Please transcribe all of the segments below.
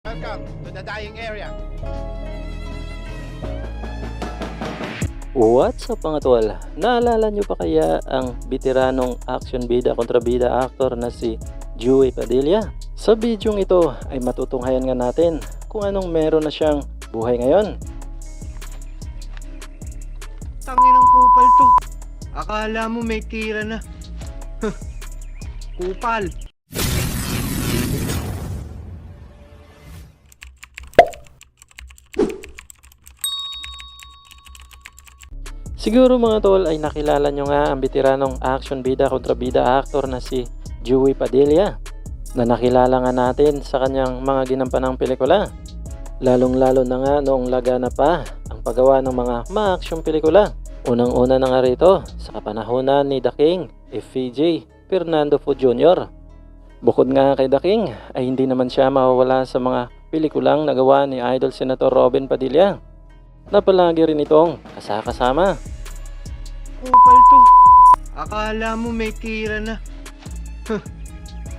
Welcome to the dying area. What's up mga tol? Naalala nyo pa kaya ang veteranong action bida kontra bida actor na si Joey Padilla? Sa bidyong ito ay matutunghayan nga natin kung anong meron na siyang buhay ngayon. Tanginang kupal to. Akala mo may tira na. Kupal. Siguro mga tol ay nakilala nyo nga ang veteranong action bida kontra bida actor na si Joey Padilla, na nakilala nga natin sa kanyang mga ginampanang pelikula. Lalong lalo na nga noong lagana pa ang paggawa ng mga ma-action pelikula. Unang-una na nga rito sa kapanahunan ni The King, FJ Fernando Fu Jr. Bukod nga kay The King ay hindi naman siya mawawala sa mga pelikulang nagawa ni Idol Senator Robin Padilla, na palagi rin itong kasama. Kupal to. Akala mo may tira na.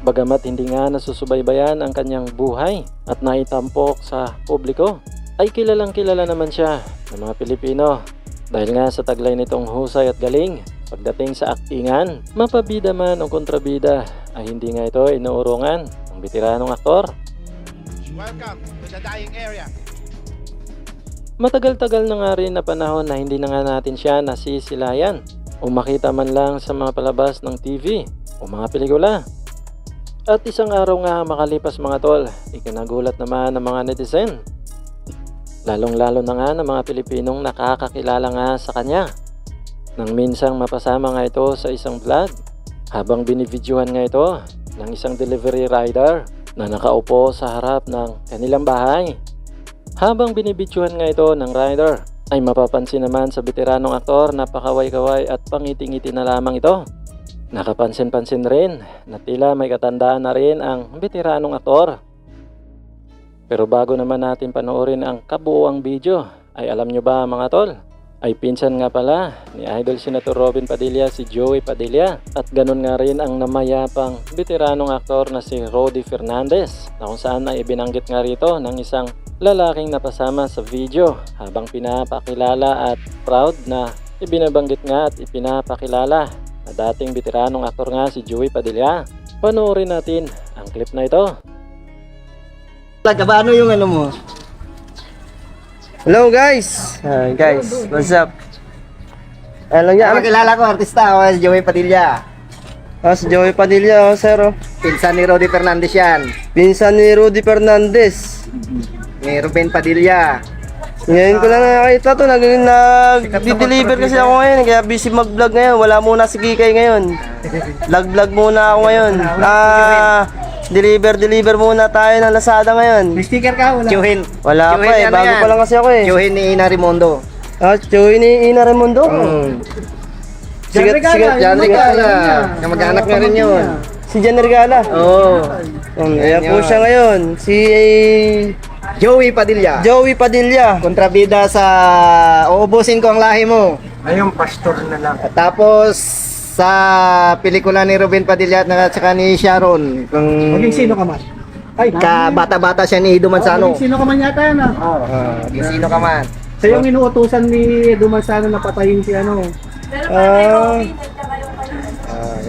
Bagamat hindi nga nasusubaybayan ang kanyang buhay at naitampok sa publiko, ay kilalang kilala naman siya ng mga Pilipino dahil nga sa taglay nitong husay at galing pagdating sa aktingan. Mapabida man o kontrabida ay hindi nga ito inuurungan ng veteranong aktor. Welcome to the dying area. Matagal-tagal na nga rin na panahon na hindi na nga natin siya nasisilayan o makita man lang sa mga palabas ng TV o mga pelikula. At isang araw nga makalipas mga tol, ikinagulat naman ng mga netizen. Lalong-lalo na nga ng mga Pilipinong nakakakilala nga sa kanya, nang minsang mapasama nga ito sa isang vlog habang binivideohan nga ito ng isang delivery rider na nakaupo sa harap ng kanilang bahay. Habang binibidyohan nga ito ng rider, ay mapapansin naman sa veteranong aktor na pakaway-kaway at pangiti-ngiti na lamang ito. Nakapansin-pansin rin na tila may katandaan na rin ang veteranong aktor. Pero bago naman natin panoorin ang kabuuang video, ay alam nyo ba mga tol, ay pinsan nga pala ni Idol Senator Robin Padilla si Joey Padilla, at ganun nga rin ang namayapang veteranong aktor na si Rody Fernandez, na kung saan ay ibinanggit nga rito ng isang lalaking napasama sa video habang pinapakilala at proud na ibinabanggit nga at ipinapakilala na dating veteranong aktor nga si Joey Padilla. Panoorin natin ang clip na ito. Ano yung ano mo? Hello guys! Guys, what's up? Alam niya, Makilala ko, artista ako, si Joey Padilla. si Joey Padilla, sir. Pinsan ni Rody Fernandez yan. Pinsan ni Rudy Fernandez. Ni Ruben Padilla. Ngayon ko lang nakakita to, nag-deliver kasi ako ngayon, kaya busy mag-vlog ngayon. Wala muna si Kikay ngayon. Vlog muna ako ngayon. Deliver muna tayo ng Lazada ngayon. May sticker ka? Wala. Joey. Wala Joey, pa eh, ano bago yan? pa lang kasi ako eh. Joey ni Ina Rimondo. Joey ni Ina Raimundo. Sigat. Jan Regala. Kamag-anak nga rin yun. Si Jan Regala. Oo. Kaya po siya ngayon. Si Joey Padilla. Joey Padilla. Kontrabida sa uubusin ko ang lahi mo. Ayun, pastor na lang. At tapos sa pelikula ni Ruben Padilla at saka ni Sharon. Maging sino ka man? Ay, Bata-bata siya ni Edo Manzano. maging sino ka man yata yan ah. Maging sino ka man. Siya yung inuutusan ni Dumansano na patayin si ano.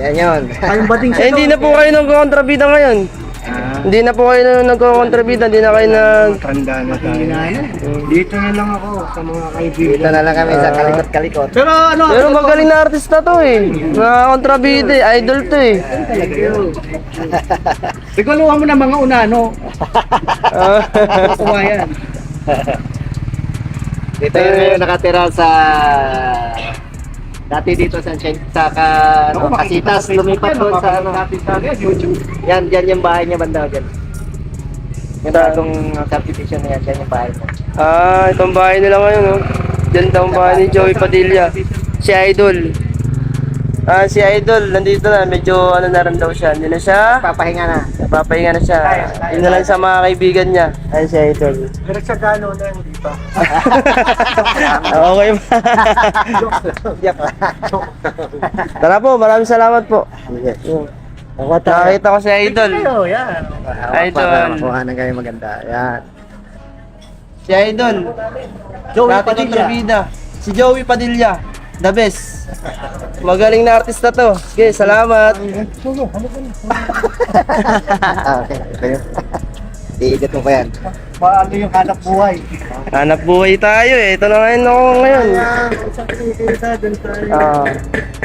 Yan yun. Kayong bating siya. Hindi na po kayo nagkontrabida ngayon. Hindi na po kayo nagkontrabida, hindi na kayo Tanda na tayo. Dito na lang ako sa mga kaibigan. Dito na lang kami sa kalikot-kalikot. Pero ano? Pero magaling na artista to eh. Mga kontrabida eh, idol to eh. Reguluhan mo na mga unano. Kuha yan. Dito yun nakatira sa... Dati dito sa Casitas, lumipat doon sa ano. Yan yung bahay niya banda dyan. Yung bagong subdivision na yan, yan yung bahay niya. Itong bahay nila ngayon oh. Diyan daw ang bahay ni Joey Padilla. Si Idol. Si Idol, nandito na, medyo ano na rin daw siya. Hindi na siya, Papahinga na. napapahinga na siya. Yun na lang sa mga kaibigan niya. Ayun si Idol. Nagsagano na hindi pa. Okay ba? Tara po, maraming salamat po. Nakita ko si Idol. Kayo, yan. Idol. Para makuha na kayo maganda. Yan. Si Idol. Joey Dati kong Padilla. trabida. Si Joey Padilla. The best. Magaling na artista to. Sige, salamat. Okay, kayo. Iigat mo pa yan. Paano yung hanap buhay? Hanap buhay tayo eh. Ito na ngayon ako ngayon. Isang kinikita dun tayo.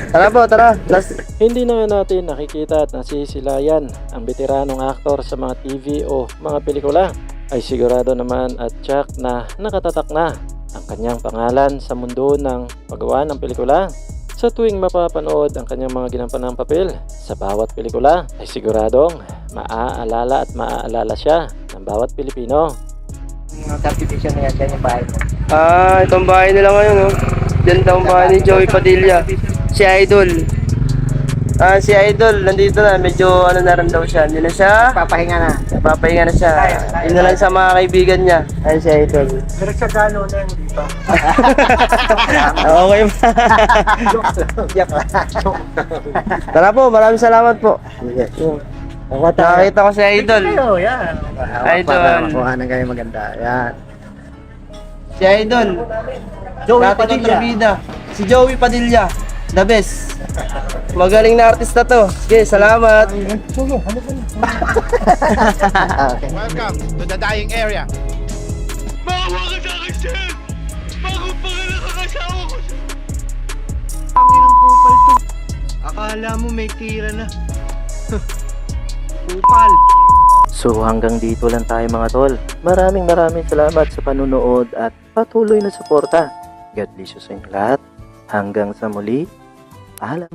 Tara po, tara. Last. Hindi na nga natin nakikita at nasisilayan ang veteranong aktor sa mga TV o mga pelikula, ay sigurado naman at tiyak na nakatatak na ang kanyang pangalan sa mundo ng paggawa ng pelikula. Sa tuwing mapapanood ang kanyang mga ginampanang papel sa bawat pelikula, ay siguradong maaalala at maaalala siya ng bawat Pilipino. Yung subdivision na yan, yan yung bahay mo. Itong bahay nila ngayon, oh. Diyan daw ang bahay ni Joey Padilla. Si Idol. Si Idol, nandito na. Medyo ano na rin daw siya. Hindi na siya. Papahinga na. Papahinga na siya. Yun na lang sa mga kaibigan niya. Ayun si Idol. Nagsagano na yung dito. Okay ba? Tara po, maraming salamat po. Nakita ko si Idol. Kayo, yan. Idol. Para makuha na kayo maganda. Yan. Si Idol. Joey Dati kong Padilla. trabida. Si Joey Padilla. The best. Magaling na artista to. Sige, salamat. Okay. Welcome to the dying area. Ang kupal to. Akala mo may tira na. Kupal. So hanggang dito lang tayo mga tol. Maraming salamat sa panunood at patuloy na suporta. God bless you sa inyo lahat. Hanggang sa muli. Paalam.